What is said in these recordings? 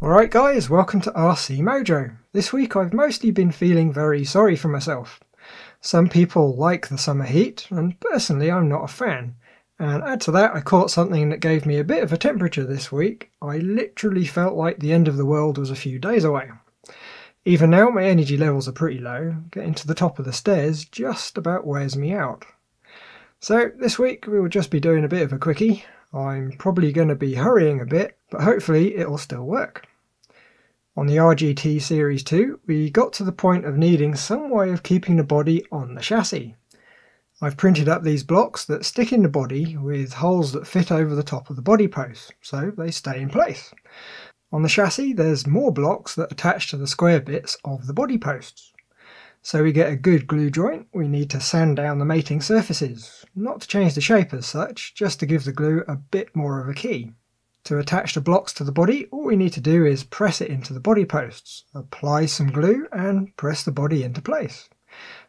Alright guys, welcome to RC Mojo. This week I've mostly been feeling very sorry for myself. Some people like the summer heat, and personally I'm not a fan. And add to that, I caught something that gave me a bit of a temperature this week. I literally felt like the end of the world was a few days away. Even now my energy levels are pretty low. Getting to the top of the stairs just about wears me out. So this week we will just be doing a bit of a quickie. I'm probably going to be hurrying a bit, but hopefully it'll still work. On the RGT Series 2, we got to the point of needing some way of keeping the body on the chassis. I've printed up these blocks that stick in the body with holes that fit over the top of the body posts, so they stay in place. On the chassis there's more blocks that attach to the square bits of the body posts. So we get a good glue joint, we need to sand down the mating surfaces, not to change the shape as such, just to give the glue a bit more of a key. To attach the blocks to the body, all we need to do is press it into the body posts, apply some glue and press the body into place.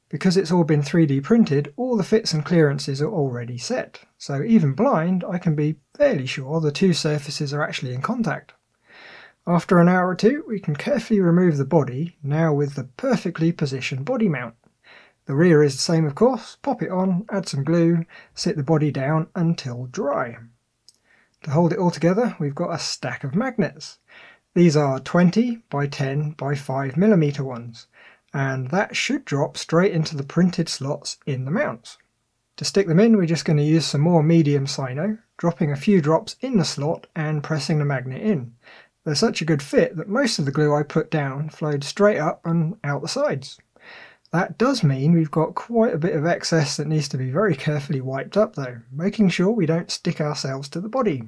Because it's all been 3D printed, all the fits and clearances are already set, so even blind I can be fairly sure the two surfaces are actually in contact. After an hour or two, we can carefully remove the body, now with the perfectly positioned body mount. The rear is the same of course, pop it on, add some glue, sit the body down until dry. To hold it all together, we've got a stack of magnets. These are 20 by 10 by 5mm ones, and that should drop straight into the printed slots in the mounts. To stick them in, we're just going to use some more medium cyno, dropping a few drops in the slot and pressing the magnet in. They're such a good fit that most of the glue I put down flowed straight up and out the sides. That does mean we've got quite a bit of excess that needs to be very carefully wiped up though, making sure we don't stick ourselves to the body.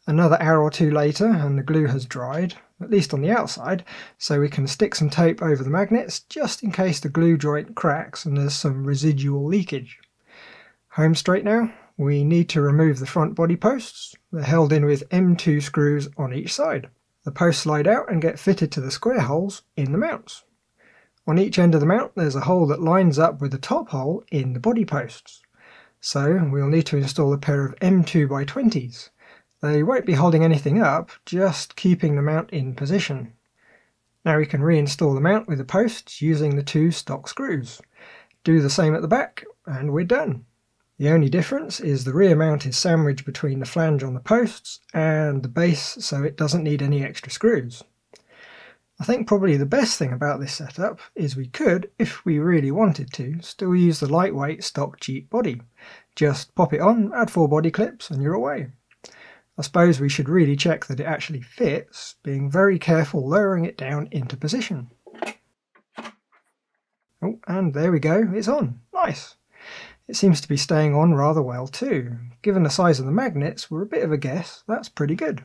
Another hour or two later and the glue has dried, at least on the outside, so we can stick some tape over the magnets just in case the glue joint cracks and there's some residual leakage. Home straight now. We need to remove the front body posts. They're held in with M2 screws on each side. The posts slide out and get fitted to the square holes in the mounts. On each end of the mount there's a hole that lines up with the top hole in the body posts. So we'll need to install a pair of M2 by 20s. They won't be holding anything up, just keeping the mount in position. Now we can reinstall the mount with the posts using the two stock screws. Do the same at the back and we're done. The only difference is the rear mount is sandwiched between the flange on the posts and the base, so it doesn't need any extra screws. I think probably the best thing about this setup is we could, if we really wanted to, still use the lightweight stock Jeep body. Just pop it on, add 4 body clips and you're away. I suppose we should really check that it actually fits, being very careful lowering it down into position. Oh, and there we go, it's on. Nice! It seems to be staying on rather well too. Given the size of the magnets, we're a bit of a guess, that's pretty good.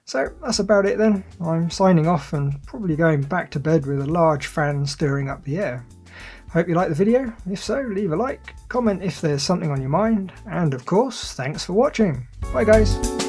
So that's about it then. I'm signing off and probably going back to bed with a large fan stirring up the air. Hope you liked the video. If so, leave a like, comment if there's something on your mind, and of course, thanks for watching. Bye guys!